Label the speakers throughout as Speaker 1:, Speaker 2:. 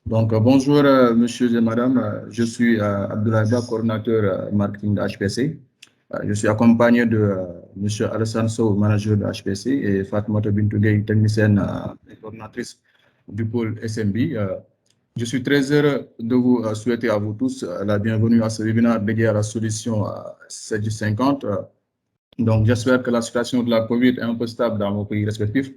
Speaker 1: Donc, bonjour, monsieur et madame. Je suis Abdoulaye Ba, coordinateur marketing de HPC. Je suis accompagné de monsieur Alassane Sow, manager de HPC, et Fatoumata Bintou Gueye, technicienne et coordinatrice du pôle SMB. Je suis très heureux de vous souhaiter à vous tous la bienvenue à ce webinaire dédié à la solution 7J50. Donc, j'espère que la situation de la COVID est un peu stable dans nos pays respectifs.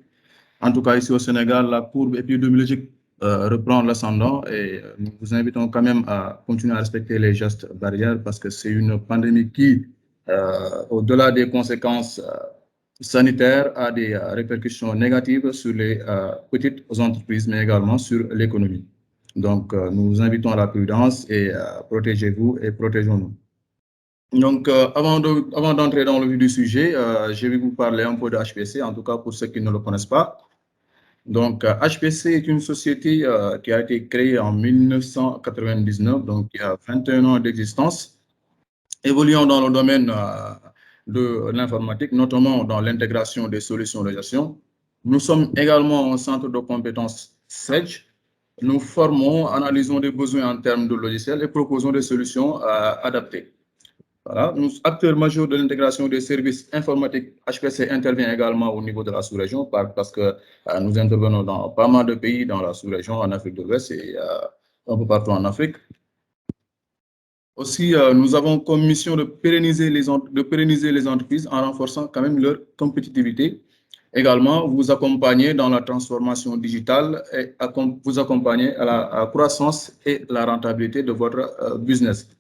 Speaker 1: En tout cas, ici au Sénégal, la courbe épidémiologique reprend l'ascendant et nous vous invitons quand même à continuer à respecter les gestes barrières parce que c'est une pandémie qui, au-delà des conséquences sanitaires, a des répercussions négatives sur les petites entreprises, mais également sur l'économie. Donc, nous vous invitons à la prudence et protégez-vous et protégeons-nous. Donc, avant d'entrer dans le vif du sujet, je vais vous parler un peu de HPC, en tout cas pour ceux qui ne le connaissent pas. Donc, HPC est une société qui a été créée en 1999, donc il y a 21 ans d'existence, évoluant dans le domaine de l'informatique, notamment dans l'intégration des solutions de gestion. Nous sommes également un centre de compétences SEDGE. Nous formons, analysons des besoins en termes de logiciels et proposons des solutions adaptées. Voilà. Nous, acteurs majeurs de l'intégration des services informatiques, HPC intervient également au niveau de la sous-région parce que nous intervenons dans pas mal de pays dans la sous-région, en Afrique de l'Ouest et un peu partout en Afrique. Aussi, nous avons comme mission de pérenniser les entreprises en renforçant quand même leur compétitivité. Également, vous accompagner dans la transformation digitale et vous accompagner à la croissance et la rentabilité de votre business.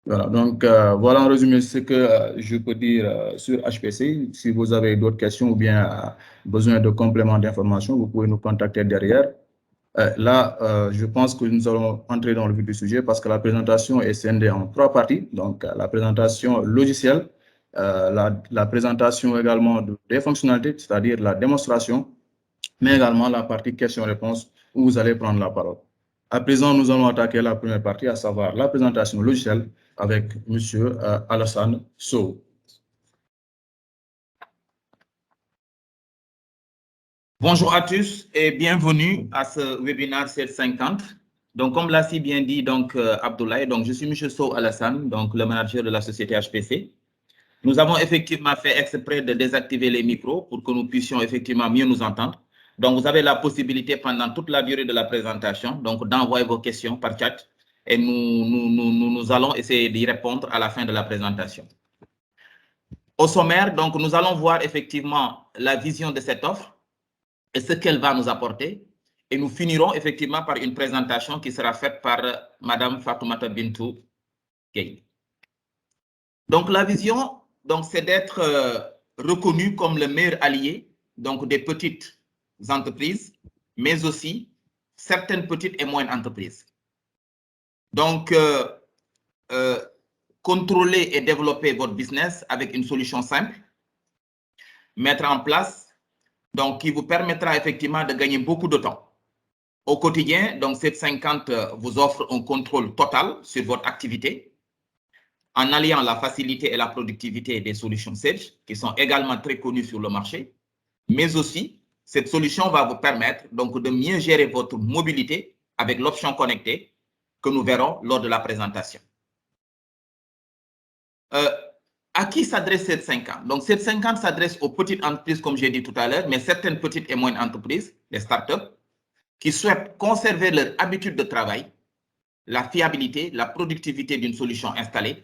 Speaker 1: Voilà, donc voilà en résumé ce que je peux dire sur HPC. Si vous avez d'autres questions ou bien besoin de compléments d'information, vous pouvez nous contacter derrière. Là, je pense que nous allons entrer dans le vif du sujet parce que la présentation est scindée en 3 parties. Donc, la présentation logicielle, la présentation également des fonctionnalités, c'est-à-dire la démonstration, mais également la partie questions-réponses où vous allez prendre la parole. À présent, nous allons attaquer la première partie, à savoir la présentation logicielle avec M. Alassane Sow.
Speaker 2: Bonjour à tous et bienvenue à ce webinaire 750. Donc, comme l'a si bien dit Abdoulaye, donc je suis M. Sow Alassane, donc le manager de la société HPC. Nous avons effectivement fait exprès de désactiver les micros pour que nous puissions effectivement mieux nous entendre. Donc, vous avez la possibilité pendant toute la durée de la présentation d'envoyer vos questions par chat et nous allons essayer d'y répondre à la fin de la présentation. Au sommaire, donc, nous allons voir effectivement la vision de cette offre et ce qu'elle va nous apporter. Et nous finirons effectivement par une présentation qui sera faite par Madame Fatoumata Bintou Gueye. Donc, la vision, c'est d'être reconnu comme le meilleur allié des petites entreprises, mais aussi certaines petites et moyennes entreprises. Donc, contrôler et développer votre business avec une solution simple, mettre en place, qui vous permettra effectivement de gagner beaucoup de temps. Au quotidien, 750 vous offre un contrôle total sur votre activité en alliant la facilité et la productivité des solutions Sage, qui sont également très connues sur le marché, mais aussi, cette solution va vous permettre de mieux gérer votre mobilité avec l'option connectée que nous verrons lors de la présentation. À qui s'adresse 750? Donc, 750 s'adresse aux petites entreprises, comme j'ai dit tout à l'heure, mais certaines petites et moyennes entreprises, les startups, qui souhaitent conserver leur habitude de travail, la fiabilité, la productivité d'une solution installée,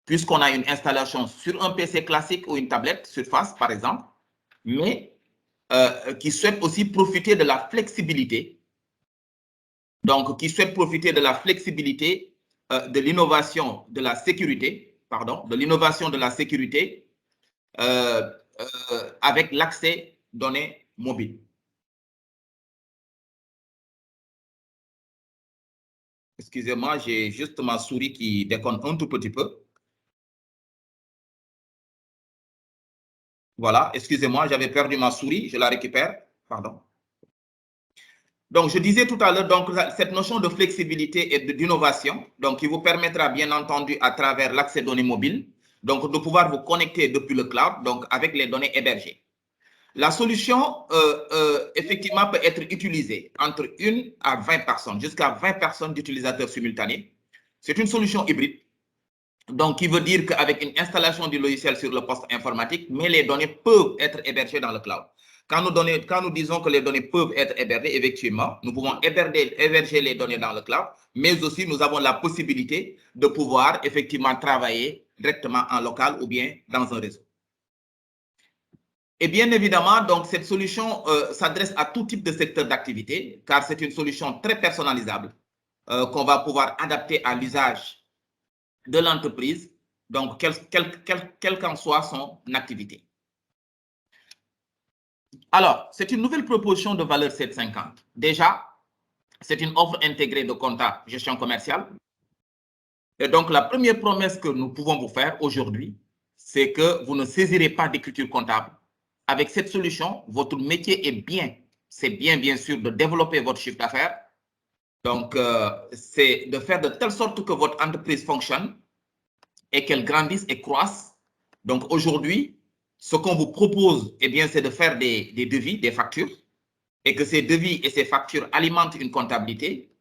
Speaker 2: puisqu'on a une installation sur un PC classique ou une tablette Surface, par exemple, mais qui souhaitent aussi profiter de la flexibilité, qui souhaitent profiter de la flexibilité, de l'innovation, de la sécurité, avec l'accès données mobiles. Excusez-moi, j'ai juste ma souris qui déconne un tout petit peu. Voilà, excusez-moi, j'avais perdu ma souris, je la récupère, pardon. Donc, je disais tout à l'heure, cette notion de flexibilité et d'innovation, qui vous permettra bien entendu à travers l'accès données mobiles, de pouvoir vous connecter depuis le cloud, avec les données hébergées. La solution, effectivement, peut être utilisée entre 1 à 20 personnes, jusqu'à 20 personnes d'utilisateurs simultanés. C'est une solution hybride, donc qui veut dire qu'avec une installation du logiciel sur le poste informatique, mais les données peuvent être hébergées dans le cloud. Quand nous disons que les données peuvent être hébergées, effectivement, nous pouvons héberger les données dans le cloud, mais aussi nous avons la possibilité de pouvoir effectivement travailler directement en local ou bien dans un réseau. Et bien évidemment, donc, cette solution s'adresse à tout type de secteur d'activité, car c'est une solution très personnalisable qu'on va pouvoir adapter à l'usage de l'entreprise, donc quelle qu'en soit son activité. Alors, c'est une nouvelle proposition de valeur 750. Déjà, c'est une offre intégrée de compta gestion commerciale. Et donc, la première promesse que nous pouvons vous faire aujourd'hui, c'est que vous ne saisirez pas d'écriture comptable. Avec cette solution, votre métier est c'est bien sûr de développer votre chiffre d'affaires. Donc, c'est de faire de telle sorte que votre entreprise fonctionne et qu'elle grandisse et croisse. Donc, aujourd'hui, ce qu'on vous propose, eh bien, c'est de faire des devis, des factures, et que ces devis et ces factures alimentent une comptabilité.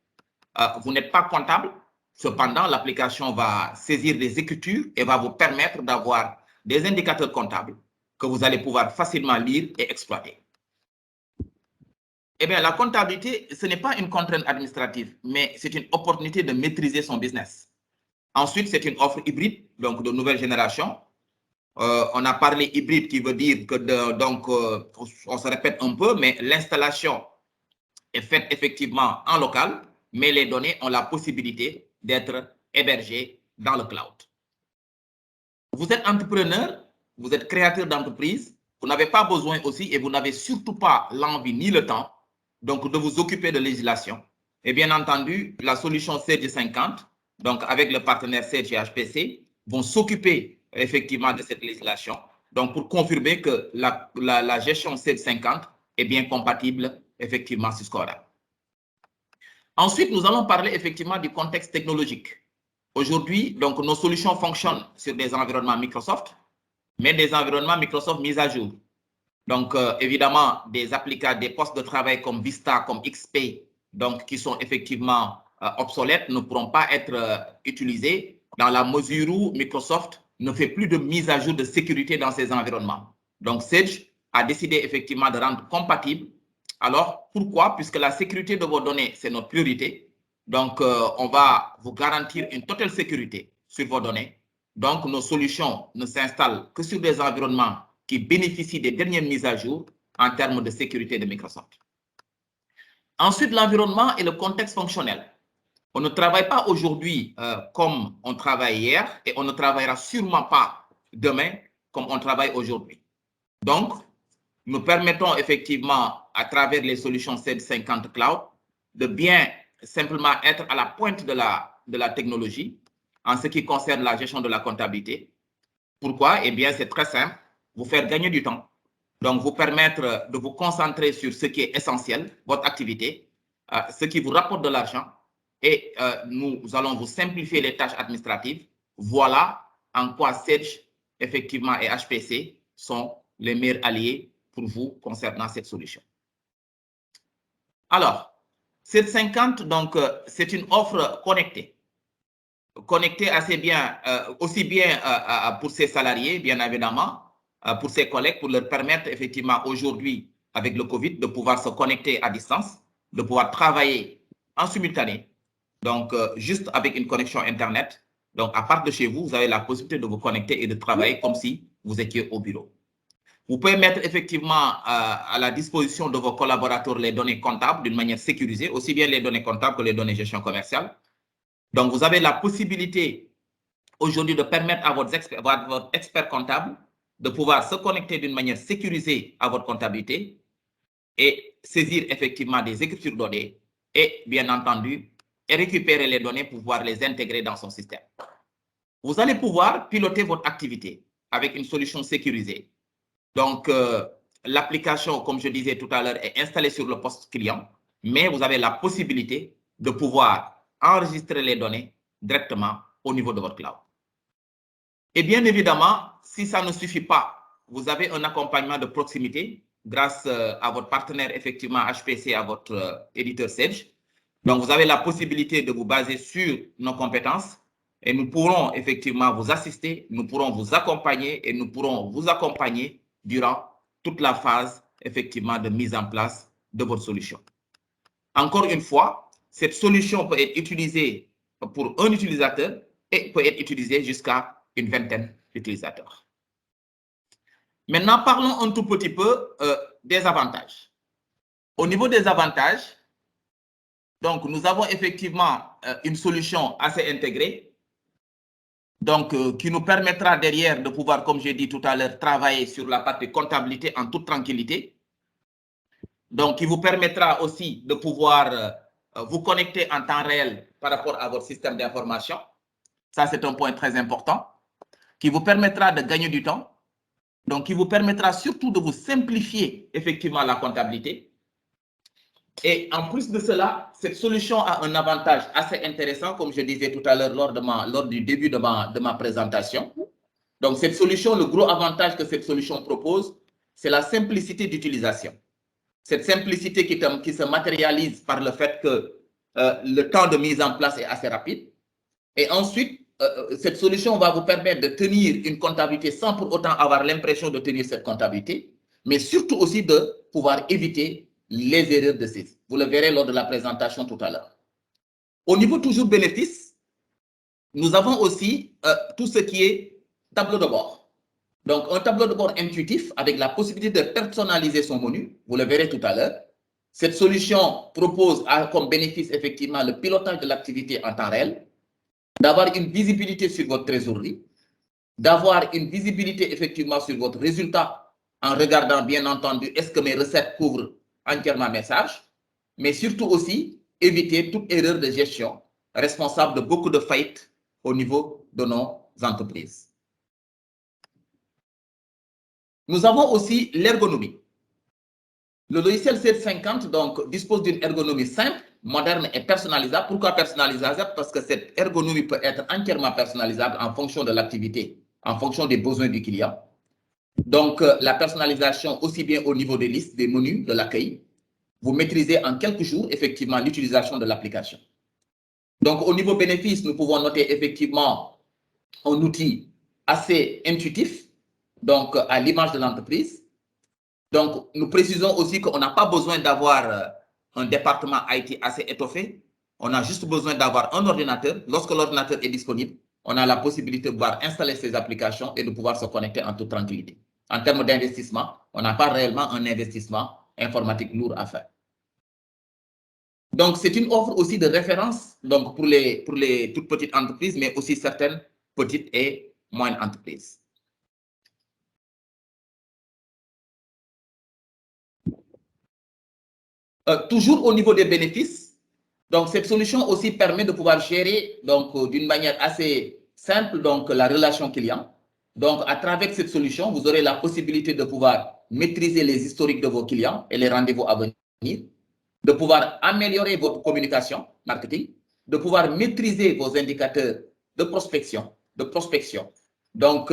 Speaker 2: Vous n'êtes pas comptable, cependant, l'application va saisir des écritures et va vous permettre d'avoir des indicateurs comptables que vous allez pouvoir facilement lire et exploiter. Eh bien, la comptabilité, ce n'est pas une contrainte administrative, mais c'est une opportunité de maîtriser son business. Ensuite, c'est une offre hybride, donc de nouvelle génération. On a parlé hybride qui veut dire que, on se répète un peu, mais l'installation est faite effectivement en local, mais les données ont la possibilité d'être hébergées dans le cloud. Vous êtes entrepreneur, vous êtes créateur d'entreprise, vous n'avez pas besoin aussi et vous n'avez surtout pas l'envie ni le temps donc de vous occuper de législation. Et bien entendu, la solution CEDG 50, donc avec le partenaire CEDG et HPC, vont s'occuper effectivement de cette législation. Donc pour confirmer que la gestion CEDG 50 est bien compatible effectivement sur Scora. Ensuite, nous allons parler effectivement du contexte technologique. Aujourd'hui, donc, nos solutions fonctionnent sur des environnements Microsoft, mais des environnements Microsoft mis à jour. Donc, évidemment, des postes de travail comme Vista, comme XP, donc, qui sont effectivement obsolètes, ne pourront pas être utilisés dans la mesure où Microsoft ne fait plus de mise à jour de sécurité dans ces environnements. Donc, Sage a décidé effectivement de rendre compatible. Alors, pourquoi? Puisque la sécurité de vos données, c'est notre priorité. Donc, on va vous garantir une totale sécurité sur vos données. Donc, nos solutions ne s'installent que sur des environnements qui bénéficient des dernières mises à jour en termes de sécurité de Microsoft. Ensuite, l'environnement et le contexte fonctionnel. On ne travaille pas aujourd'hui comme on travaille hier et on ne travaillera sûrement pas demain comme on travaille aujourd'hui. Donc, nous permettons effectivement, à travers les solutions CEDG 50 Cloud, de bien simplement être à la pointe de la technologie en ce qui concerne la gestion de la comptabilité. Pourquoi? Eh bien, c'est très simple, vous faire gagner du temps. Donc, vous permettre de vous concentrer sur ce qui est essentiel, votre activité, ce qui vous rapporte de l'argent, et nous allons vous simplifier les tâches administratives. Voilà en quoi Sage, effectivement, et HPC sont les meilleurs alliés pour vous concernant cette solution. Alors, CEDG 50, donc, c'est une offre connectée. Connectée assez bien, aussi bien pour ses salariés, bien évidemment, pour ses collègues, pour leur permettre effectivement aujourd'hui, avec le Covid, de pouvoir se connecter à distance, de pouvoir travailler en simultané. Donc, juste avec une connexion Internet. Donc, à part de chez vous, vous avez la possibilité de vous connecter et de travailler comme si vous étiez au bureau. Vous pouvez mettre effectivement à la disposition de vos collaborateurs les données comptables d'une manière sécurisée, aussi bien les données comptables que les données gestion commerciale. Donc, vous avez la possibilité aujourd'hui de permettre à votre expert comptable de pouvoir se connecter d'une manière sécurisée à votre comptabilité et saisir effectivement des écritures données et, bien entendu, récupérer les données pour pouvoir les intégrer dans son système. Vous allez pouvoir piloter votre activité avec une solution sécurisée. Donc, l'application, comme je disais tout à l'heure, est installée sur le poste client, mais vous avez la possibilité de pouvoir enregistrer les données directement au niveau de votre cloud. Et bien évidemment, si ça ne suffit pas, vous avez un accompagnement de proximité grâce à votre partenaire, effectivement, HPC, à votre éditeur Sage. Donc, vous avez la possibilité de vous baser sur nos compétences et nous pourrons effectivement vous assister, nous pourrons vous accompagner et nous pourrons vous accompagner durant toute la phase, effectivement, de mise en place de votre solution. Encore une fois, cette solution peut être utilisée pour un utilisateur et peut être utilisée jusqu'à une vingtaine d'utilisateurs. Maintenant, parlons un tout petit peu des avantages. Au niveau des avantages, donc, nous avons effectivement une solution assez intégrée, donc qui nous permettra derrière de pouvoir, comme j'ai dit tout à l'heure, travailler sur la partie comptabilité en toute tranquillité. Donc, qui vous permettra aussi de pouvoir vous connecter en temps réel par rapport à votre système d'information. Ça, c'est un point très important, qui vous permettra de gagner du temps, donc qui vous permettra surtout de vous simplifier effectivement la comptabilité. Et en plus de cela, cette solution a un avantage assez intéressant, comme je disais tout à l'heure lors du début de ma présentation. Donc, cette solution, le gros avantage que cette solution propose, c'est la simplicité d'utilisation. Cette simplicité qui se matérialise par le fait que le temps de mise en place est assez rapide. Et ensuite, cette solution va vous permettre de tenir une comptabilité sans pour autant avoir l'impression de tenir cette comptabilité, mais surtout aussi de pouvoir éviter les erreurs de saisie. Vous le verrez lors de la présentation tout à l'heure. Au niveau toujours bénéfice, nous avons aussi tout ce qui est tableau de bord. Donc, un tableau de bord intuitif avec la possibilité de personnaliser son menu. Vous le verrez tout à l'heure. Cette solution propose comme bénéfice effectivement le pilotage de l'activité en temps réel, d'avoir une visibilité sur votre trésorerie, d'avoir une visibilité effectivement sur votre résultat en regardant bien entendu est-ce que mes recettes couvrent entièrement mes charges, mais surtout aussi éviter toute erreur de gestion responsable de beaucoup de faillites au niveau de nos entreprises. Nous avons aussi l'ergonomie. Le logiciel C50 donc, dispose d'une ergonomie simple, moderne et personnalisable. Pourquoi personnalisable? Parce que cette ergonomie peut être entièrement personnalisable en fonction de l'activité, en fonction des besoins du client. Donc, la personnalisation aussi bien au niveau des listes, des menus, de l'accueil. Vous maîtrisez en quelques jours, effectivement, l'utilisation de l'application. Donc, au niveau bénéfice, nous pouvons noter effectivement un outil assez intuitif, donc à l'image de l'entreprise. Donc, nous précisons aussi qu'on n'a pas besoin d'avoir un département IT assez étoffé. On a juste besoin d'avoir un ordinateur. Lorsque l'ordinateur est disponible, on a la possibilité de pouvoir installer ces applications et de pouvoir se connecter en toute tranquillité. En termes d'investissement, on n'a pas réellement un investissement informatique lourd à faire. Donc, c'est une offre aussi de référence donc pour les toutes petites entreprises, mais aussi certaines petites et moyennes entreprises. Toujours au niveau des bénéfices, donc cette solution aussi permet de pouvoir gérer d'une manière assez simple donc la relation client. Donc à travers cette solution, vous aurez la possibilité de pouvoir maîtriser les historiques de vos clients et les rendez-vous à venir, de pouvoir améliorer votre communication marketing, de pouvoir maîtriser vos indicateurs de prospection. Donc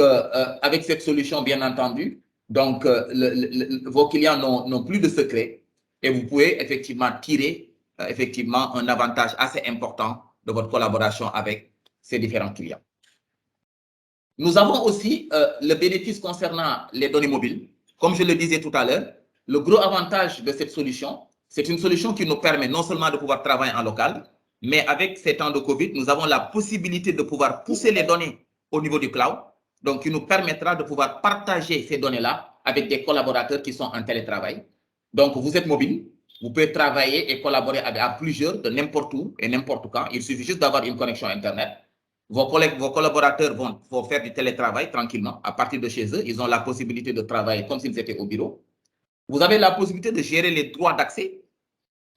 Speaker 2: avec cette solution, bien entendu, donc vos clients n'ont plus de secrets. Et vous pouvez effectivement tirer effectivement un avantage assez important de votre collaboration avec ces différents clients. Nous avons aussi le bénéfice concernant les données mobiles. Comme je le disais tout à l'heure, le gros avantage de cette solution, c'est une solution qui nous permet non seulement de pouvoir travailler en local, mais avec ces temps de Covid, nous avons la possibilité de pouvoir pousser les données au niveau du cloud, donc qui nous permettra de pouvoir partager ces données-là avec des collaborateurs qui sont en télétravail. Donc, vous êtes mobile, vous pouvez travailler et collaborer à plusieurs de n'importe où et n'importe quand. Il suffit juste d'avoir une connexion Internet. Vos collaborateurs vont faire du télétravail tranquillement à partir de chez eux. Ils ont la possibilité de travailler comme s'ils étaient au bureau. Vous avez la possibilité de gérer les droits d'accès.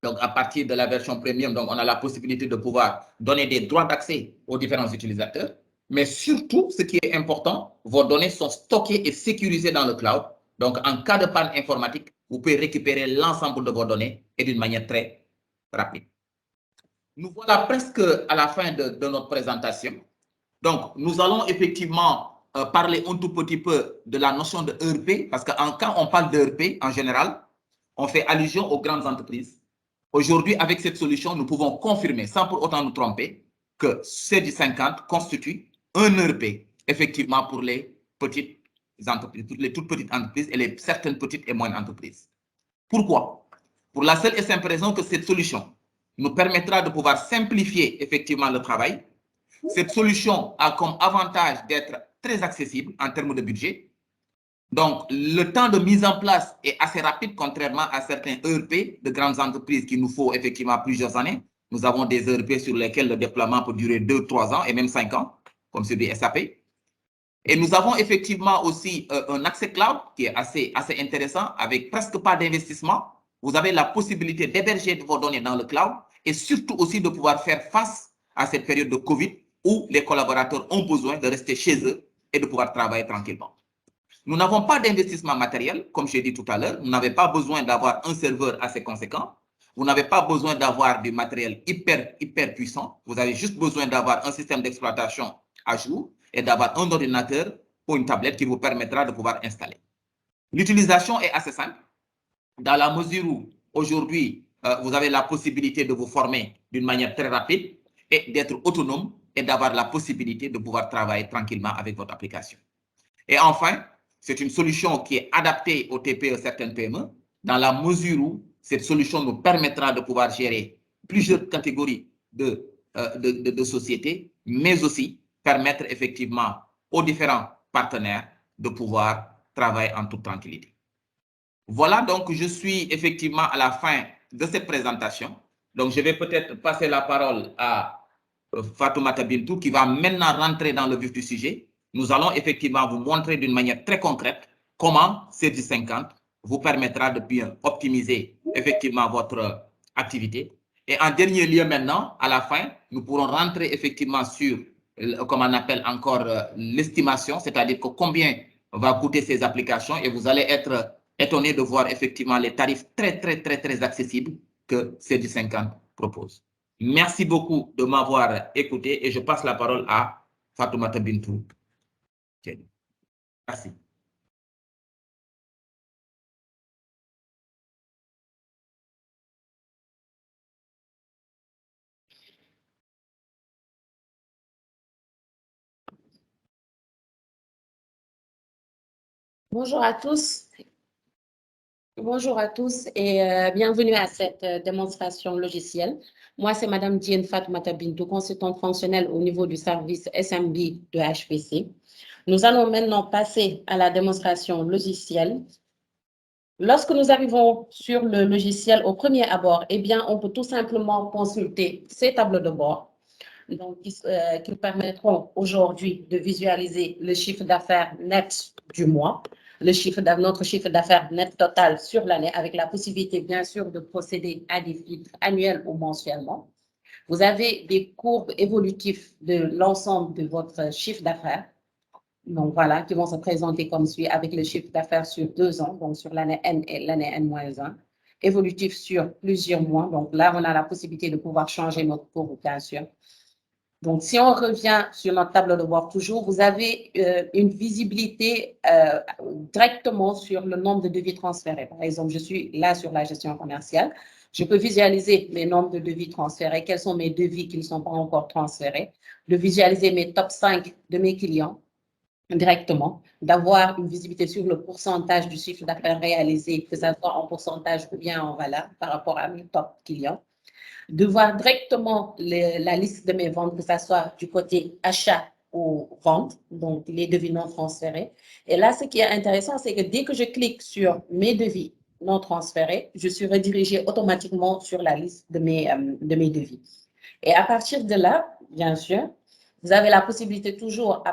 Speaker 2: Donc, à partir de la version premium, donc, on a la possibilité de pouvoir donner des droits d'accès aux différents utilisateurs. Mais surtout, ce qui est important, vos données sont stockées et sécurisées dans le cloud. Donc, en cas de panne informatique, vous pouvez récupérer l'ensemble de vos données et d'une manière très rapide. Nous voilà presque à la fin de notre présentation. Donc, nous allons effectivement parler un tout petit peu de la notion de ERP, parce que quand on parle d'ERP, en général, on fait allusion aux grandes entreprises. Aujourd'hui, avec cette solution, nous pouvons confirmer, sans pour autant nous tromper, que CJ50 constitue un ERP, effectivement, pour les petites entreprises, pour les toutes petites entreprises et certaines petites et moyennes entreprises. Pourquoi? Pour la seule et simple raison que cette solution nous permettra de pouvoir simplifier effectivement le travail. Cette solution a comme avantage d'être très accessible en termes de budget. Donc, le temps de mise en place est assez rapide, contrairement à certains ERP de grandes entreprises qui nous faut effectivement plusieurs années. Nous avons des ERP sur lesquels le déploiement peut durer 2, 3 ans et même 5 ans, comme celui SAP. Et nous avons effectivement aussi un accès cloud qui est assez intéressant, avec presque pas d'investissement. Vous avez la possibilité d'héberger vos données dans le cloud et surtout aussi de pouvoir faire face à cette période de Covid où les collaborateurs ont besoin de rester chez eux et de pouvoir travailler tranquillement. Nous n'avons pas d'investissement matériel, comme j'ai dit tout à l'heure. Vous n'avez pas besoin d'avoir un serveur assez conséquent. Vous n'avez pas besoin d'avoir du matériel hyper puissant. Vous avez juste besoin d'avoir un système d'exploitation à jour et d'avoir un ordinateur ou une tablette qui vous permettra de pouvoir installer. L'utilisation est assez simple, dans la mesure où aujourd'hui, vous avez la possibilité de vous former d'une manière très rapide et d'être autonome et d'avoir la possibilité de pouvoir travailler tranquillement avec votre application. Et enfin, c'est une solution qui est adaptée aux TPE, certaines PME, dans la mesure où cette solution nous permettra de pouvoir gérer plusieurs catégories de sociétés, mais aussi permettre effectivement aux différents partenaires de pouvoir travailler en toute tranquillité. Voilà, donc je suis effectivement à la fin de cette présentation. Donc je vais peut-être passer la parole à Fatoumata Bintou qui va maintenant rentrer dans le vif du sujet. Nous allons effectivement vous montrer d'une manière très concrète comment CJ50 vous permettra de bien optimiser effectivement votre activité. Et en dernier lieu maintenant, à la fin, nous pourrons rentrer effectivement sur, comme on appelle encore, l'estimation, c'est-à-dire que combien va coûter ces applications et vous allez être étonné de voir effectivement les tarifs très accessibles que CJ50 propose. Merci beaucoup de m'avoir écouté et je passe la parole à Fatoumata Bintou. Merci.
Speaker 3: Bonjour à tous. Bonjour à tous et bienvenue à cette démonstration logicielle. Moi, c'est Madame Diène Fatoumata Bintou, consultante fonctionnelle au niveau du service SMB de HPC. Nous allons maintenant passer à la démonstration logicielle. Lorsque nous arrivons sur le logiciel au premier abord, eh bien, on peut tout simplement consulter ces tableaux de bord donc, qui permettront aujourd'hui de visualiser le chiffre d'affaires net du mois, notre chiffre d'affaires net total sur l'année, avec la possibilité, bien sûr, de procéder à des filtres annuels ou mensuellement. Vous avez des courbes évolutives de l'ensemble de votre chiffre d'affaires. Donc, voilà, qui vont se présenter comme suit avec le chiffre d'affaires sur 2 ans, donc sur l'année N et l'année N-1, évolutif sur plusieurs mois. Donc, là, on a la possibilité de pouvoir changer notre courbe, bien sûr. Donc, si on revient sur notre tableau de bord toujours, vous avez une visibilité directement sur le nombre de devis transférés. Par exemple, je suis là sur la gestion commerciale. Je peux visualiser mes nombres de devis transférés, quels sont mes devis qui ne sont pas encore transférés, de visualiser mes top 5 de mes clients directement, d'avoir une visibilité sur le pourcentage du chiffre d'affaires réalisé, que ce soit en pourcentage ou bien en valeur par rapport à mes top clients, de voir directement la liste de mes ventes, que ce soit du côté achat ou vente, donc les devis non transférés. Et là, ce qui est intéressant, c'est que dès que je clique sur mes devis non transférés, je suis redirigée automatiquement sur la liste de mes devis. Et à partir de là, bien sûr, vous avez la possibilité toujours,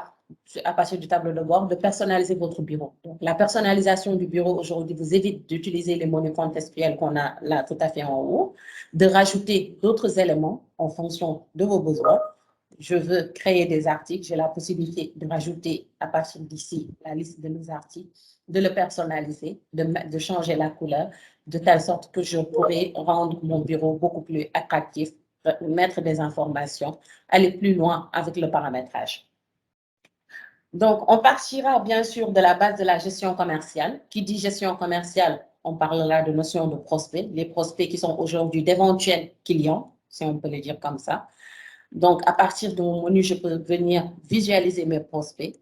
Speaker 3: à partir du tableau de bord, de personnaliser votre bureau. Donc, la personnalisation du bureau aujourd'hui vous évite d'utiliser les menus contextuels qu'on a là tout à fait en haut, de rajouter d'autres éléments en fonction de vos besoins. Je veux créer des articles, j'ai la possibilité de rajouter à partir d'ici la liste de mes articles, de le personnaliser, de changer la couleur, de telle sorte que je pourrais rendre mon bureau beaucoup plus attractif, mettre des informations, aller plus loin avec le paramétrage. Donc, on partira bien sûr de la base de la gestion commerciale. Qui dit gestion commerciale, on parlera de notion de prospects, les prospects qui sont aujourd'hui d'éventuels clients, si on peut le dire comme ça. Donc, à partir de mon menu, je peux venir visualiser mes prospects,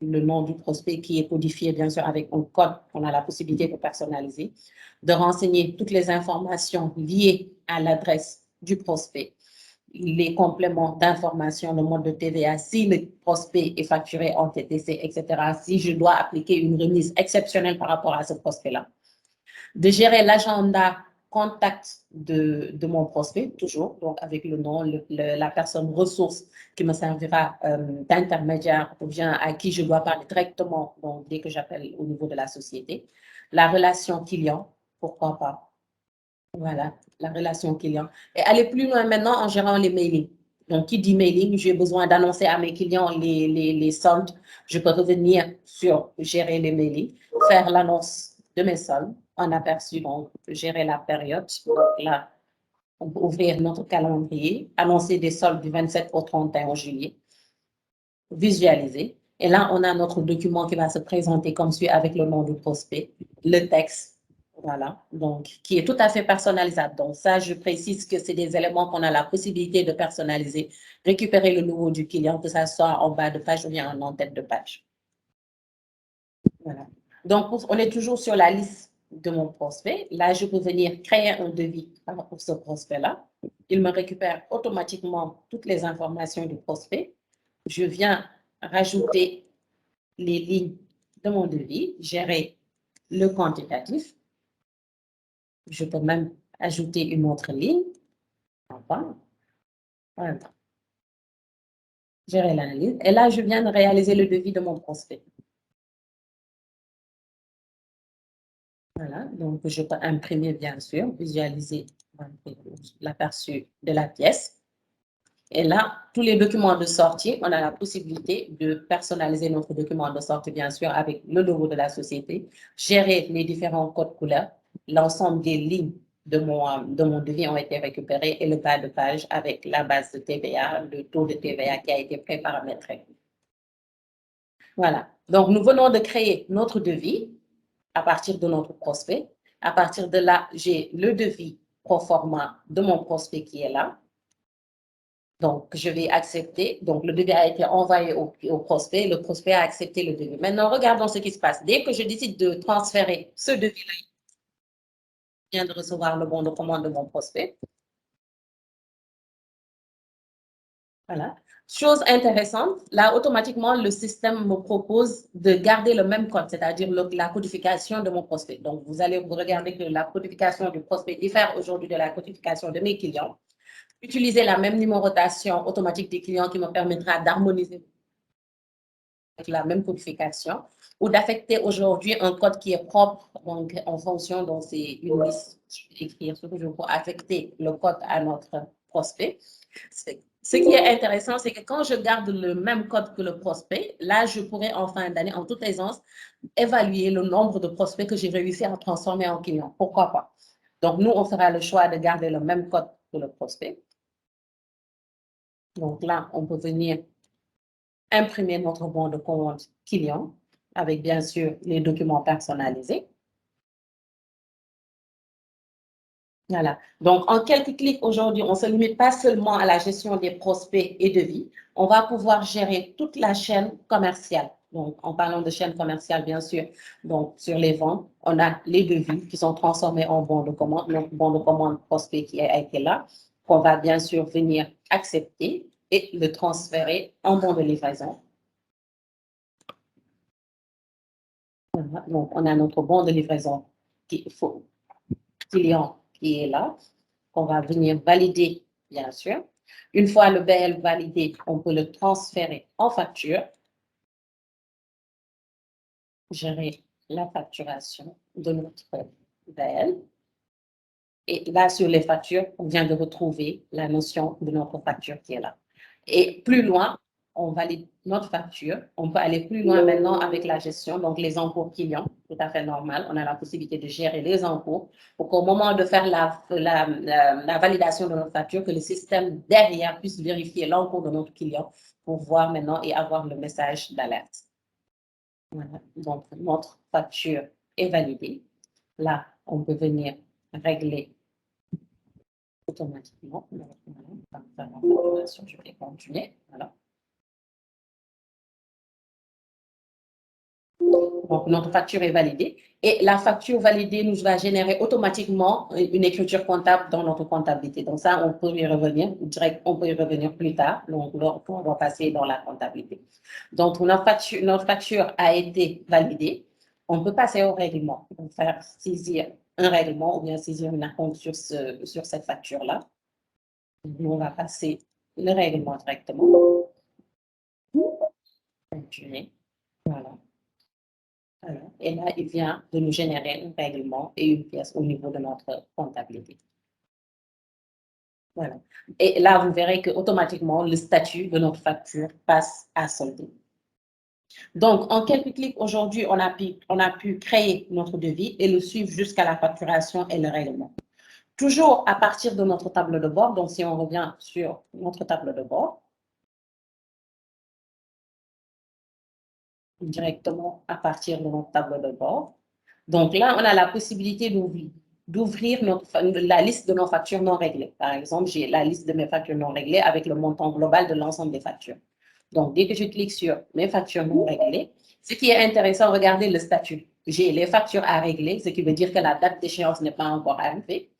Speaker 3: le nom du prospect qui est codifié bien sûr avec un code qu'on a la possibilité de personnaliser, de renseigner toutes les informations liées à l'adresse du prospect, les compléments d'information, le mode de TVA, si le prospect est facturé en TTC, etc., si je dois appliquer une remise exceptionnelle par rapport à ce prospect-là. De gérer l'agenda contact de mon prospect, toujours, donc avec le nom, la personne ressource qui me servira d'intermédiaire ou bien à qui je dois parler directement, donc dès que j'appelle au niveau de la société. La relation client, pourquoi pas. Voilà, la relation client. Et aller plus loin maintenant en gérant les mailings. Donc, qui dit mailing, j'ai besoin d'annoncer à mes clients les soldes. Je peux revenir sur gérer les mailings, faire l'annonce de mes soldes en aperçu, donc gérer la période. Donc là, on peut ouvrir notre calendrier, annoncer des soldes du 27 au 31 juillet, visualiser. Et là, on a notre document qui va se présenter comme suit avec le nom du prospect, le texte. Voilà, donc qui est tout à fait personnalisable. Donc ça, je précise que c'est des éléments qu'on a la possibilité de personnaliser, récupérer le logo du client, que ça soit en bas de page ou bien en tête de page. Voilà. Donc, on est toujours sur la liste de mon prospect. Là, je peux venir créer un devis pour ce prospect-là. Il me récupère automatiquement toutes les informations du prospect. Je viens rajouter les lignes de mon devis, gérer le quantitatif. Je peux même ajouter une autre ligne. Enfin, voilà. Gérer l'analyse. Et là, je viens de réaliser le devis de mon prospect. Voilà, donc je peux imprimer, bien sûr, visualiser l'aperçu de la pièce. Et là, tous les documents de sortie, on a la possibilité de personnaliser notre document de sortie, bien sûr, avec le logo de la société, gérer les différents codes couleurs, l'ensemble des lignes de mon devis ont été récupérées et le bas de page avec la base de TVA, le taux de TVA qui a été préparamétré. Voilà. Donc, nous venons de créer notre devis à partir de notre prospect. À partir de là, j'ai le devis pro forma de mon prospect qui est là. Donc, je vais accepter. Donc, le devis a été envoyé au prospect. Le prospect a accepté le devis. Maintenant, regardons ce qui se passe. Dès que je décide de transférer ce devis-là, je viens de recevoir le bon de commande de mon prospect. Voilà. Chose intéressante, là, automatiquement, le système me propose de garder le même code, c'est-à-dire la codification de mon prospect. Donc, vous allez vous regarder que la codification du prospect diffère aujourd'hui de la codification de mes clients. Utiliser la même numérotation automatique des clients qui me permettra d'harmoniser avec la même codification ou d'affecter aujourd'hui un code qui est propre, donc en fonction, donc c'est une liste, je vais écrire ce que je veux pour affecter le code à notre prospect. Ce qui est intéressant, c'est que quand je garde le même code que le prospect, là, je pourrais en fin d'année, en toute aisance, évaluer le nombre de prospects que j'ai réussi à transformer en clients. Pourquoi pas? Donc, nous, on fera le choix de garder le même code que le prospect. Donc là, on peut venir imprimer notre bon de commande client avec, bien sûr, les documents personnalisés. Voilà. Donc, en quelques clics aujourd'hui, on ne se limite pas seulement à la gestion des prospects et devis. On va pouvoir gérer toute la chaîne commerciale. Donc, en parlant de chaîne commerciale, bien sûr, donc sur les ventes, on a les devis qui sont transformés en bons de commande, donc bon de commande prospect qui a été là, qu'on va bien sûr venir accepter et le transférer en bon de livraison. Voilà. Donc, on a notre bon de livraison client qui est là, qu'on va venir valider, bien sûr. Une fois le BL validé, on peut le transférer en facture, gérer la facturation de notre BL. Et là, sur les factures, on vient de retrouver la notion de notre facture qui est là. Et plus loin, on valide notre facture. On peut aller plus loin maintenant avec la gestion, donc les encours clients, tout à fait normal. On a la possibilité de gérer les encours pour qu'au moment de faire la validation de notre facture, que le système derrière puisse vérifier l'encours de notre client pour voir maintenant et avoir le message d'alerte. Voilà. Donc, notre facture est validée. Là, on peut venir régler automatiquement. Je vais continuer. Voilà. Donc, notre facture est validée et la facture validée nous va générer automatiquement une écriture comptable dans notre comptabilité. Donc, ça, on peut y revenir direct, on peut y revenir plus tard. Donc, on va passer dans la comptabilité. Donc, notre facture a été validée. On peut passer au règlement. On peut faire saisir un règlement ou bien saisir une acompte sur cette facture-là. On va passer le règlement directement. Continuer. Voilà. Alors, et là, il vient de nous générer un règlement et une pièce au niveau de notre comptabilité. Voilà. Et là, vous verrez qu'automatiquement, le statut de notre facture passe à solder. Donc, en quelques clics, aujourd'hui, on a pu créer notre devis et le suivre jusqu'à la facturation et le règlement. Toujours à partir de notre table de bord. Donc, si on revient sur notre table de bord, directement à partir de notre table de bord. Donc là, on a la possibilité d'ouvrir la liste de nos factures non réglées. Par exemple, j'ai la liste de mes factures non réglées avec le montant global de l'ensemble des factures. Donc, dès que je clique sur mes factures non réglées, ce qui est intéressant, regardez le statut. J'ai les factures à régler, ce qui veut dire que la date d'échéance n'est pas encore arrivée.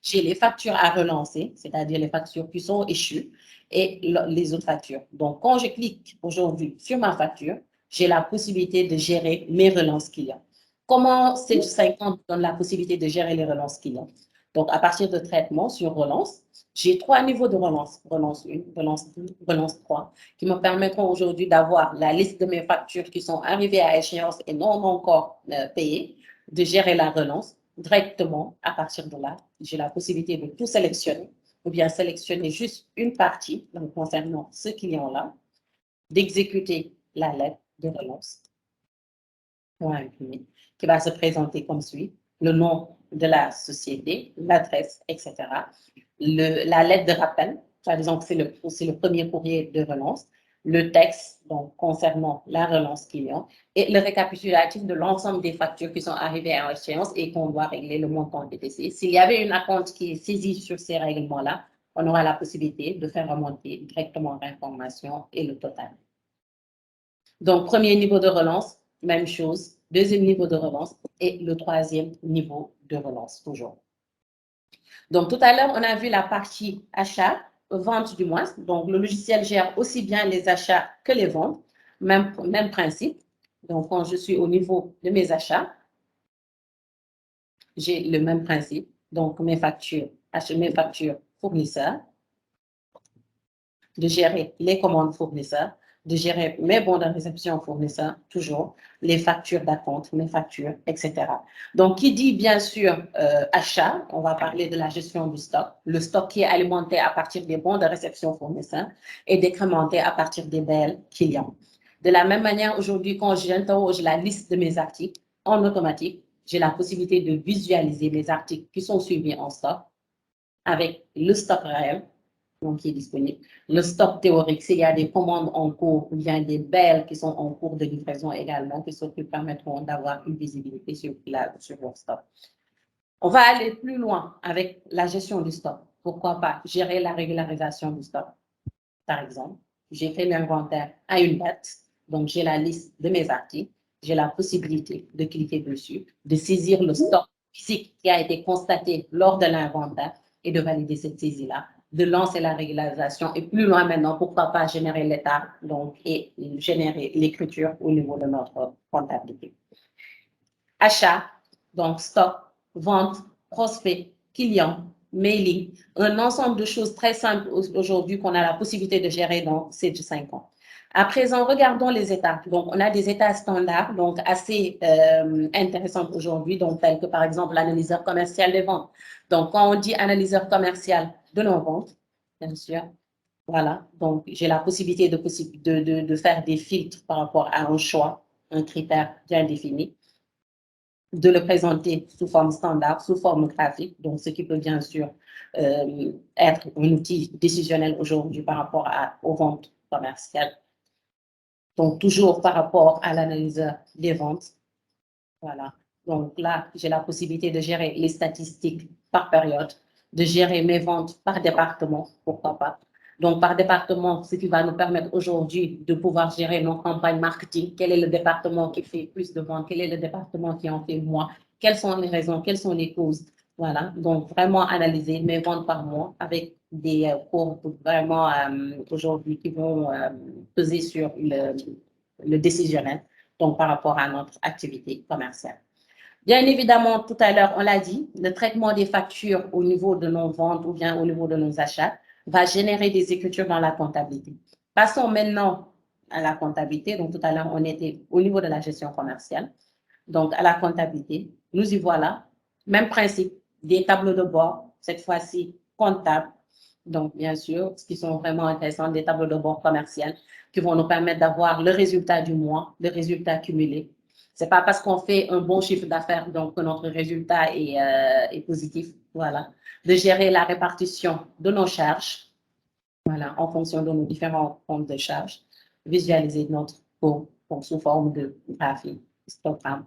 Speaker 3: J'ai les factures à relancer, c'est-à-dire les factures qui sont échues, et les autres factures. Donc, quand je clique aujourd'hui sur ma facture, j'ai la possibilité de gérer mes relances clients. Comment C50 donne la possibilité de gérer les relances clients? Donc, à partir de traitement sur relance, j'ai 3 niveaux de relance. Relance 1, relance 2, relance 3, qui me permettront aujourd'hui d'avoir la liste de mes factures qui sont arrivées à échéance et non encore payées, de gérer la relance directement. À partir de là, j'ai la possibilité de tout sélectionner ou bien sélectionner juste une partie donc, concernant ce client-là, d'exécuter la lettre de relance qui va se présenter comme suit: le nom de la société, l'adresse, etc. La lettre de rappel, par exemple, c'est le premier courrier de relance, le texte donc, concernant la relance client et le récapitulatif de l'ensemble des factures qui sont arrivées à échéance et qu'on doit régler le montant DTC. S'il y avait une acompte qui est saisie sur ces règlements-là, on aura la possibilité de faire remonter directement l'information et le total. Donc, premier niveau de relance, même chose. Deuxième niveau de relance et le troisième niveau de relance, toujours. Donc, tout à l'heure, on a vu la partie achat, vente du moins. Donc, le logiciel gère aussi bien les achats que les ventes. Même principe. Donc, quand je suis au niveau de mes achats, j'ai le même principe. Donc, mes factures fournisseurs, de gérer les commandes fournisseurs, de gérer mes bons de réception fournisseurs, toujours, les factures d'acompte, mes factures, etc. Donc, qui dit bien sûr achat, on va parler de la gestion du stock, le stock qui est alimenté à partir des bons de réception fournisseurs et décrémenté à partir des BL clients. De la même manière, aujourd'hui, quand j'interroge la liste de mes articles en automatique, j'ai la possibilité de visualiser les articles qui sont suivis en stock avec le stock réel, donc qui est disponible. Le stock théorique, s'il y a des commandes en cours ou bien des BEL qui sont en cours de livraison également, qui permettront d'avoir une visibilité sur leur stock. On va aller plus loin avec la gestion du stock. Pourquoi pas gérer la régularisation du stock. Par exemple, j'ai fait l'inventaire à une date, donc j'ai la liste de mes articles, j'ai la possibilité de cliquer dessus, de saisir le stock physique qui a été constaté lors de l'inventaire et de valider cette saisie-là, de lancer la régularisation et plus loin maintenant, pourquoi pas générer l'état donc, et générer l'écriture au niveau de notre comptabilité. Achat, donc stock, vente, prospect, client, mailing, un ensemble de choses très simples aujourd'hui qu'on a la possibilité de gérer dans C50. À présent, regardons les étapes. Donc, on a des états standards, donc assez intéressants aujourd'hui, donc tels que par exemple l'analyseur commercial des ventes. Donc, quand on dit analyseur commercial de nos ventes, bien sûr, Voilà, donc j'ai la possibilité de faire des filtres par rapport à un choix, un critère bien défini, de le présenter sous forme standard, sous forme graphique, donc ce qui peut bien sûr être un outil décisionnel aujourd'hui par rapport aux ventes commerciales. Donc, toujours par rapport à l'analyseur des ventes. Voilà. Donc là, j'ai la possibilité de gérer les statistiques par période, de gérer mes ventes par département, pourquoi pas. Donc, par département, ce qui va nous permettre aujourd'hui de pouvoir gérer nos campagnes marketing. Quel est le département qui fait plus de ventes? Quel est le département qui en fait moins? Quelles sont les raisons? Quelles sont les causes? Voilà. Donc, vraiment analyser mes ventes par mois avec des courbes vraiment aujourd'hui qui vont peser sur le décisionnel, donc par rapport à notre activité commerciale. Bien évidemment, tout à l'heure, on l'a dit, le traitement des factures au niveau de nos ventes ou bien au niveau de nos achats va générer des écritures dans la comptabilité. Passons maintenant à la comptabilité. Donc, tout à l'heure, on était au niveau de la gestion commerciale. Donc, à la comptabilité, nous y voilà. Même principe, des tableaux de bord, cette fois-ci comptables. Donc, bien sûr, ce qui sont vraiment intéressants, des tableaux de bord commerciaux qui vont nous permettre d'avoir le résultat du mois, le résultat cumulé. Ce n'est pas parce qu'on fait un bon chiffre d'affaires donc que notre résultat est positif. Voilà. De gérer la répartition de nos charges, voilà, en fonction de nos différents comptes de charges. Visualiser notre coût sous forme de graphique, histogramme,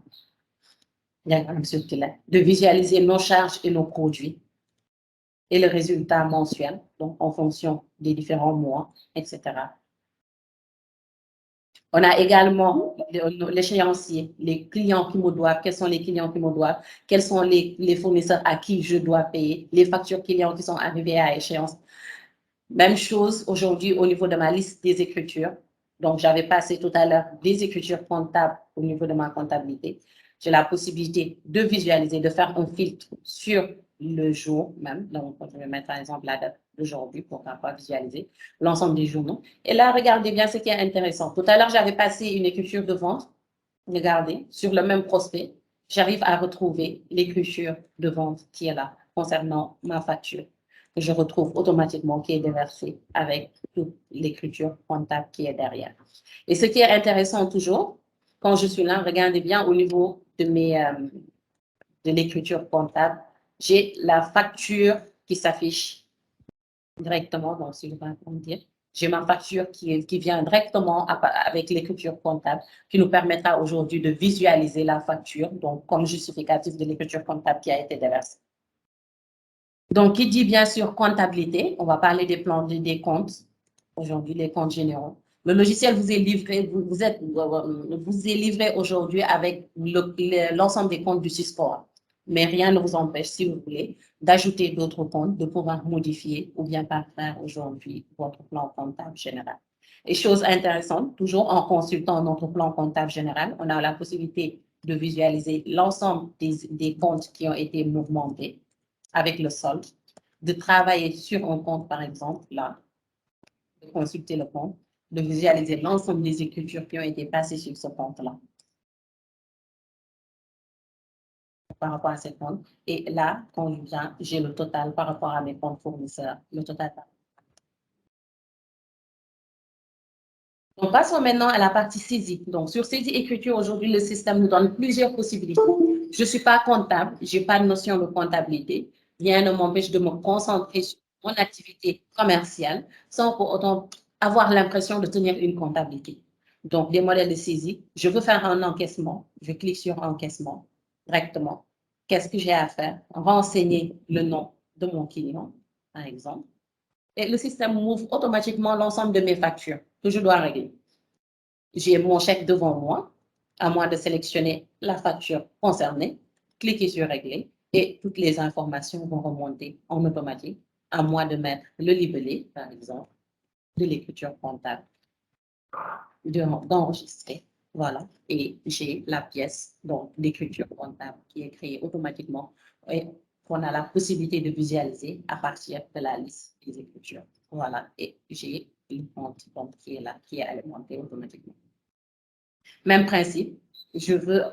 Speaker 3: diagramme circulaire. De visualiser nos charges et nos produits et le résultat mensuel, donc en fonction des différents mois, etc. On a également l'échéancier, les clients qui me doivent, quels sont les clients qui me doivent, quels sont les fournisseurs à qui je dois payer, les factures clients qui sont arrivées à échéance. Même chose aujourd'hui au niveau de ma liste des écritures. Donc, j'avais passé tout à l'heure des écritures comptables au niveau de ma comptabilité. J'ai la possibilité de visualiser, de faire un filtre sur le jour même. Donc, je vais mettre par exemple la date d'aujourd'hui pour pouvoir visualiser l'ensemble des journaux. Et là, regardez bien ce qui est intéressant. Tout à l'heure, j'avais passé une écriture de vente. Regardez, sur le même prospect, j'arrive à retrouver l'écriture de vente qui est là concernant ma facture. Je retrouve automatiquement qui est déversée avec toute l'écriture comptable qui est derrière. Et ce qui est intéressant toujours, quand je suis là, regardez bien au niveau de l'écriture comptable, j'ai la facture qui s'affiche directement, donc si je vais dire, j'ai ma facture qui vient directement avec l'écriture comptable qui nous permettra aujourd'hui de visualiser la facture, donc comme justificatif de l'écriture comptable qui a été déversée. Donc, qui dit bien sûr comptabilité, on va parler des plans des comptes, aujourd'hui les comptes généraux. Le logiciel vous est livré, vous est livré aujourd'hui avec l'ensemble des comptes du SysCore. Mais rien ne vous empêche, si vous voulez, d'ajouter d'autres comptes, de pouvoir modifier ou bien parfaire aujourd'hui votre plan comptable général. Et chose intéressante, toujours en consultant notre plan comptable général, on a la possibilité de visualiser l'ensemble des comptes qui ont été mouvementés avec le solde, de travailler sur un compte, par exemple, là, de consulter le compte, de visualiser l'ensemble des écritures qui ont été passées sur ce compte-là par rapport à ces comptes. Et là, quand je viens, j'ai le total par rapport à mes comptes fournisseurs, le total. Donc, passons maintenant à la partie saisie. Donc, sur saisie écriture, aujourd'hui, le système nous donne plusieurs possibilités. Je ne suis pas comptable, je n'ai pas de notion de comptabilité. Rien ne m'empêche de me concentrer sur mon activité commerciale sans pour autant avoir l'impression de tenir une comptabilité. Donc, des modèles de saisie, je veux faire un encaissement, je clique sur encaissement directement. Qu'est-ce que j'ai à faire? Renseigner le nom de mon client, par exemple. Et le système m'ouvre automatiquement l'ensemble de mes factures que je dois régler. J'ai mon chèque devant moi, à moi de sélectionner la facture concernée, cliquer sur Régler et toutes les informations vont remonter en automatique. À moi de mettre le libellé, par exemple, de l'écriture comptable, d'enregistrer. Voilà. Et j'ai la pièce d'écriture comptable qui est créée automatiquement et qu'on a la possibilité de visualiser à partir de la liste des écritures. Voilà. Et j'ai le compte qui est là, qui est alimenté automatiquement. Même principe, je veux,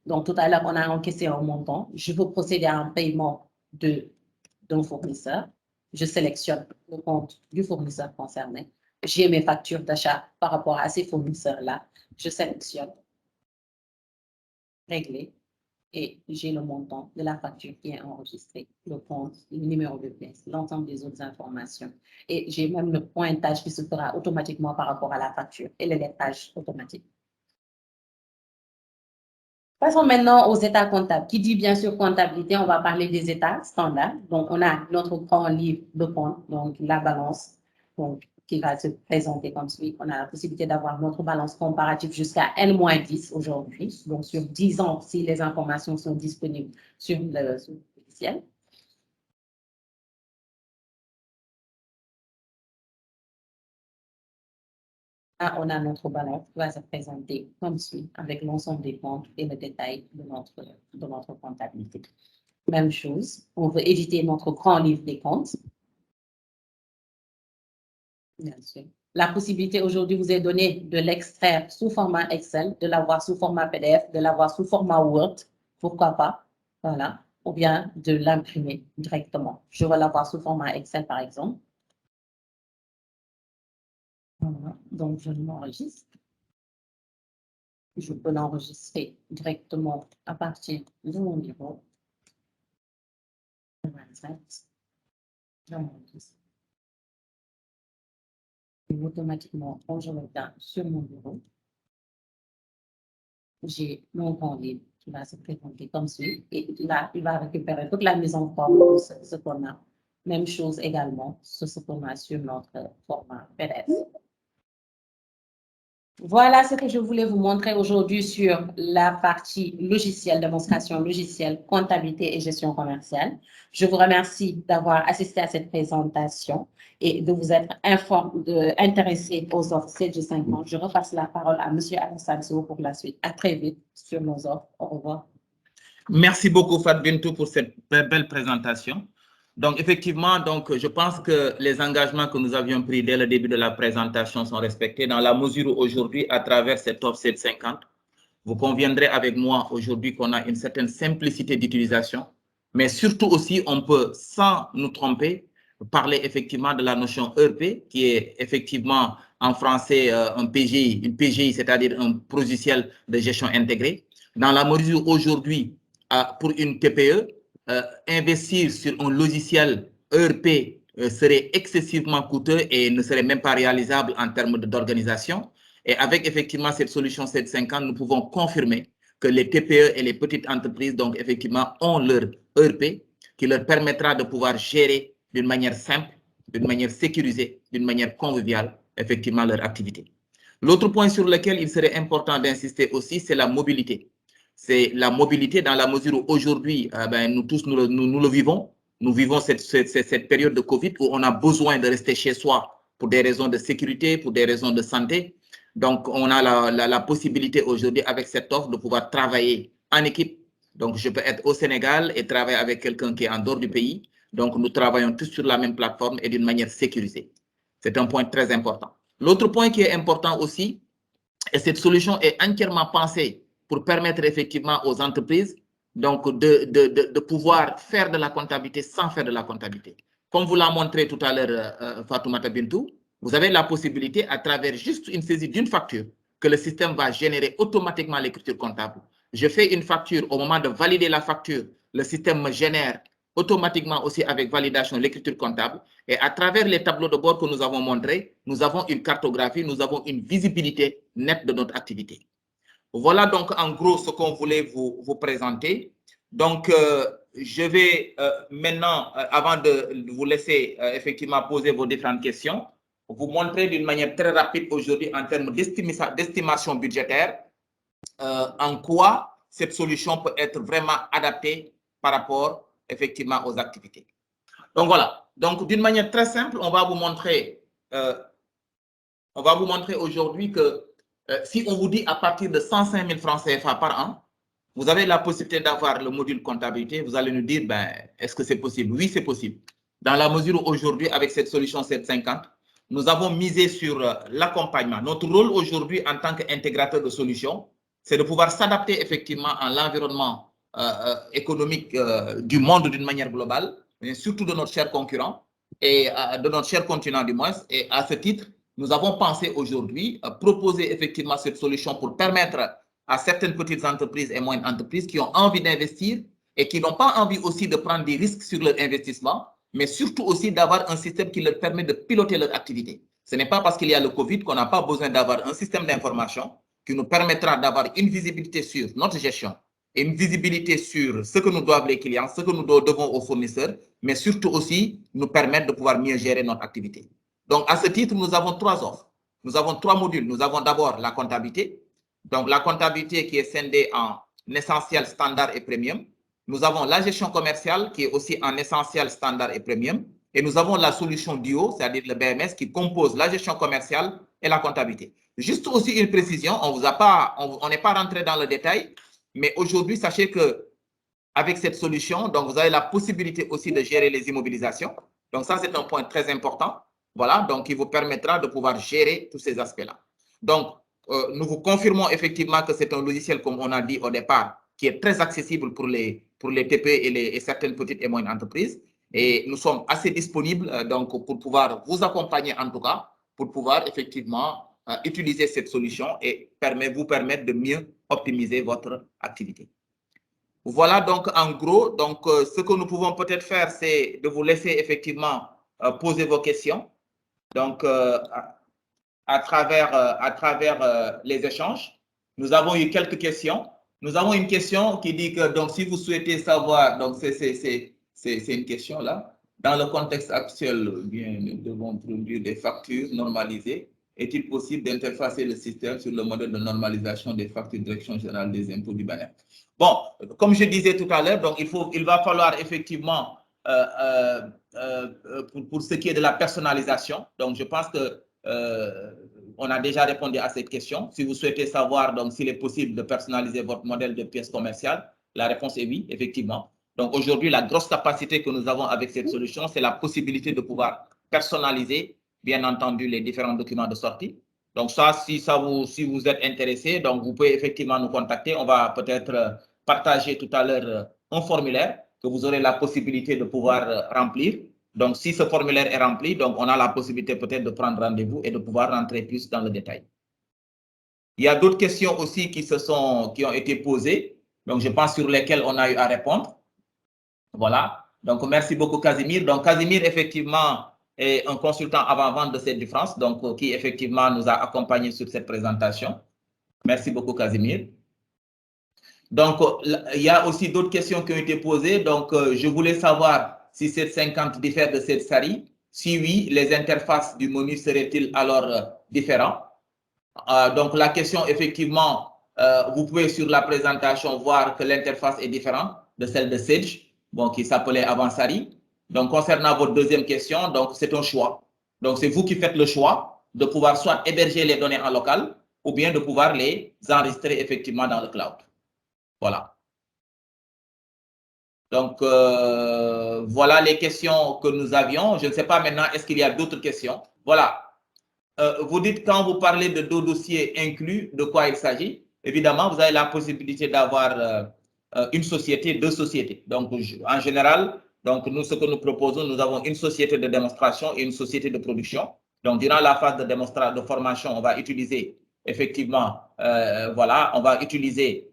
Speaker 3: donc tout à l'heure, on a encaissé un montant, je veux procéder à un paiement d'un fournisseur. je sélectionne le compte du fournisseur concerné. J'ai mes factures d'achat par rapport à ces fournisseurs-là. Je sélectionne, régler, et j'ai le montant de la facture qui est enregistré, le compte, le numéro de pièce, l'ensemble des autres informations. Et j'ai même le pointage qui se fera automatiquement par rapport à la facture et le lettrage automatique. Passons maintenant aux états comptables. Qui dit bien sûr comptabilité, on va parler des états standards. Donc, on a notre grand livre de compte, donc la balance, donc, qui va se présenter comme suit. On a la possibilité d'avoir notre balance comparative jusqu'à N-10 aujourd'hui. Donc, sur 10 ans, si les informations sont disponibles sur le logiciel. Là, on a notre balance qui va se présenter comme suit, avec l'ensemble des comptes et le détail de notre comptabilité. Même chose, on veut éditer notre grand livre des comptes. Bien sûr. La possibilité aujourd'hui vous est donnée de l'extraire sous format Excel, de l'avoir sous format PDF, de l'avoir sous format Word, pourquoi pas, voilà, ou bien de l'imprimer directement. Je vais l'avoir sous format Excel par exemple. Voilà. Donc je l'enregistre. Je peux l'enregistrer directement à partir de mon bureau. J'enregistre. Et automatiquement, quand je regarde sur mon bureau, j'ai mon grand livre qui va se présenter comme suit. Et là, il va récupérer toute la mise en forme de ce qu'on a. Même chose également sur ce qu'on a sur notre format PDF. Voilà ce que je voulais vous montrer aujourd'hui sur la partie logiciel, démonstration logicielle, comptabilité et gestion commerciale. Je vous remercie d'avoir assisté à cette présentation et de vous être intéressé aux offres CG50. Je repasse la parole à M. Alassane Sow pour la suite. À très vite sur nos offres. Au revoir.
Speaker 2: Merci beaucoup, Fat Bintou, pour cette belle présentation. Donc, effectivement, donc, je pense que les engagements que nous avions pris dès le début de la présentation sont respectés dans la mesure où aujourd'hui, à travers cette offre 750, vous conviendrez avec moi aujourd'hui qu'on a une certaine simplicité d'utilisation, mais surtout aussi, on peut, sans nous tromper, parler effectivement de la notion ERP, qui est effectivement en français un PGI, une PGI, c'est-à-dire un logiciel de gestion intégrée. Dans la mesure où aujourd'hui, pour une TPE, investir sur un logiciel ERP serait excessivement coûteux et ne serait même pas réalisable en termes d'organisation. Et avec effectivement cette solution 750, nous pouvons confirmer que les TPE et les petites entreprises, donc effectivement, ont leur ERP qui leur permettra de pouvoir gérer d'une manière simple, d'une manière sécurisée, d'une manière conviviale, effectivement, leur activité. L'autre point sur lequel il serait important d'insister aussi, c'est la mobilité. C'est la mobilité dans la mesure où aujourd'hui, nous tous, nous le vivons. Nous vivons cette période de Covid où on a besoin de rester chez soi pour des raisons de sécurité, pour des raisons de santé. Donc, on a la possibilité aujourd'hui avec cette offre de pouvoir travailler en équipe. Donc, je peux être au Sénégal et travailler avec quelqu'un qui est en dehors du pays. Donc, nous travaillons tous sur la même plateforme et d'une manière sécurisée. C'est un point très important. L'autre point qui est important aussi, et cette solution est entièrement pensée pour permettre effectivement aux entreprises donc de pouvoir faire de la comptabilité sans faire de la comptabilité. Comme vous l'a montré tout à l'heure Fatoumata Bintou, vous avez la possibilité à travers juste une saisie d'une facture que le système va générer automatiquement l'écriture comptable. Je fais une facture, au moment de valider la facture, le système me génère automatiquement aussi avec validation l'écriture comptable. Et à travers les tableaux de bord que nous avons montrés, nous avons une cartographie, nous avons une visibilité nette de notre activité. Voilà donc en gros ce qu'on voulait vous présenter. Donc, je vais maintenant, avant de vous laisser effectivement poser vos différentes questions, vous montrer d'une manière très rapide aujourd'hui en termes d'estimation budgétaire, en quoi cette solution peut être vraiment adaptée par rapport effectivement aux activités. Donc voilà, donc d'une manière très simple, on va vous montrer aujourd'hui que si on vous dit à partir de 105 000 francs CFA par an, vous avez la possibilité d'avoir le module comptabilité. Vous allez nous dire, est-ce que c'est possible? Oui, c'est possible. Dans la mesure où aujourd'hui, avec cette solution 750, nous avons misé sur l'accompagnement. Notre rôle aujourd'hui en tant qu'intégrateur de solutions, c'est de pouvoir s'adapter effectivement à l'environnement économique du monde d'une manière globale, mais surtout de notre cher concurrent, et de notre cher continent du moins. Et à ce titre, nous avons pensé aujourd'hui proposer effectivement cette solution pour permettre à certaines petites entreprises et moyennes entreprises qui ont envie d'investir et qui n'ont pas envie aussi de prendre des risques sur leur investissement, mais surtout aussi d'avoir un système qui leur permet de piloter leur activité. Ce n'est pas parce qu'il y a le Covid qu'on n'a pas besoin d'avoir un système d'information qui nous permettra d'avoir une visibilité sur notre gestion et une visibilité sur ce que nous doivent les clients, ce que nous devons aux fournisseurs, mais surtout aussi nous permettre de pouvoir mieux gérer notre activité. Donc, à ce titre, nous avons 3 offres. Nous avons 3 modules. Nous avons d'abord la comptabilité. Donc, la comptabilité qui est scindée en essentiel, standard et premium. Nous avons la gestion commerciale qui est aussi en essentiel, standard et premium. Et nous avons la solution duo, c'est-à-dire le BMS, qui compose la gestion commerciale et la comptabilité. Juste aussi une précision, on n'est pas rentré dans le détail, mais aujourd'hui, sachez que avec cette solution, donc vous avez la possibilité aussi de gérer les immobilisations. Donc ça, c'est un point très important. Voilà, donc il vous permettra de pouvoir gérer tous ces aspects-là. Donc, nous vous confirmons effectivement que c'est un logiciel, comme on a dit au départ, qui est très accessible pour les TPE et certaines petites et moyennes entreprises. Et nous sommes assez disponibles donc, pour pouvoir vous accompagner en tout cas, pour pouvoir effectivement utiliser cette solution et vous permettre de mieux optimiser votre activité. Voilà donc en gros, donc, ce que nous pouvons peut-être faire, c'est de vous laisser effectivement poser vos questions. Donc, à travers les échanges, nous avons eu quelques questions. Nous avons une question qui dit que donc, si vous souhaitez savoir, donc c'est une question là, dans le contexte actuel, bien, nous devons produire des factures normalisées. Est-il possible d'interfacer le système sur le modèle de normalisation des factures de Direction générale des impôts du Bénin? Bon, comme je disais tout à l'heure, donc il va falloir effectivement, pour ce qui est de la personnalisation, donc je pense que on a déjà répondu à cette question. Si vous souhaitez savoir donc s'il est possible de personnaliser votre modèle de pièce commerciale, la réponse est oui, effectivement. Donc aujourd'hui, la grosse capacité que nous avons avec cette solution, c'est la possibilité de pouvoir personnaliser, bien entendu, les différents documents de sortie. Donc ça, si vous êtes intéressé, donc vous pouvez effectivement nous contacter. On va peut-être partager tout à l'heure un formulaire que vous aurez la possibilité de pouvoir remplir. Donc, si ce formulaire est rempli, donc on a la possibilité peut-être de prendre rendez-vous et de pouvoir rentrer plus dans le détail. Il y a d'autres questions aussi qui ont été posées, donc je pense sur lesquelles on a eu à répondre. Voilà. Donc, merci beaucoup, Casimir. Donc, Casimir, effectivement, est un consultant avant-vente de cette France, donc qui effectivement nous a accompagnés sur cette présentation. Merci beaucoup, Casimir. Donc, il y a aussi d'autres questions qui ont été posées. Donc, je voulais savoir si cette 50 diffère de cette SARI. Si oui, les interfaces du menu seraient-ils alors différents? Donc, la question, effectivement, vous pouvez sur la présentation voir que l'interface est différente de celle de Sage, bon, qui s'appelait avant SARI. Donc, concernant votre deuxième question, donc c'est un choix. Donc, c'est vous qui faites le choix de pouvoir soit héberger les données en local ou bien de pouvoir les enregistrer effectivement dans le cloud. Voilà. Donc, voilà les questions que nous avions. Je ne sais pas maintenant, est-ce qu'il y a d'autres questions? Voilà. Vous dites quand vous parlez de 2 dossiers inclus, de quoi il s'agit? Évidemment, vous avez la possibilité d'avoir une société, 2 sociétés. Donc, en général, donc nous, ce que nous proposons, nous avons une société de démonstration et une société de production. Donc, durant la phase de formation, on va utiliser effectivement, voilà, on va utiliser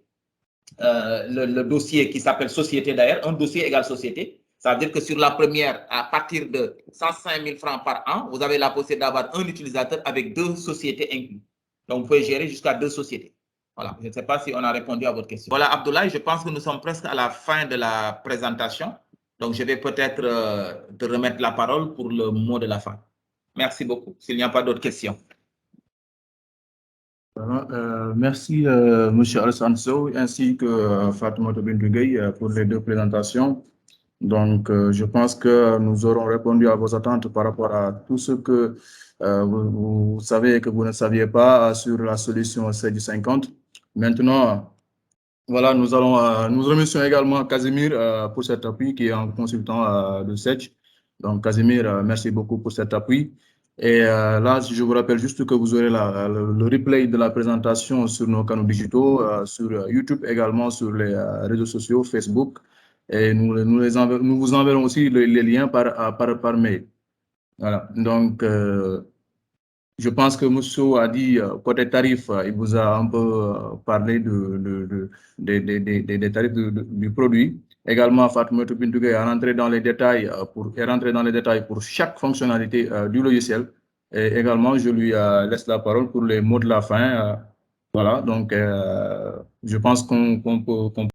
Speaker 2: le dossier qui s'appelle société d'ailleurs, un dossier égale société. Ça veut dire que sur la première, à partir de 105 000 francs par an, vous avez la possibilité d'avoir un utilisateur avec 2 sociétés incluses. Donc, vous pouvez gérer jusqu'à 2 sociétés. Voilà, je ne sais pas si on a répondu à votre question. Voilà, Abdoulaye, je pense que nous sommes presque à la fin de la présentation. Donc, je vais peut-être te remettre la parole pour le mot de la fin. Merci beaucoup, s'il n'y a pas d'autres questions.
Speaker 1: Merci, M. Alassane Sow, ainsi que Fatoumata Bintou Gueye pour les 2 présentations. Donc, je pense que nous aurons répondu à vos attentes par rapport à tout ce que vous savez et que vous ne saviez pas sur la solution Sage 50. Maintenant, voilà, nous remercions également Casimir pour cet appui, qui est un consultant de Sage. Donc, Casimir, merci beaucoup pour cet appui. Et là, je vous rappelle juste que vous aurez le replay de la présentation sur nos canaux digitaux, sur YouTube également, sur les réseaux sociaux, Facebook. Et nous vous enverrons aussi les liens par mail. Voilà, donc je pense que Moussou a dit côté tarif, il vous a un peu parlé des tarifs du produit. Également, Fatoumatou Bintou Gueye est rentré dans les détails pour chaque fonctionnalité du logiciel. Et également, je lui laisse la parole pour les mots de la fin. Voilà, donc je pense qu'on peut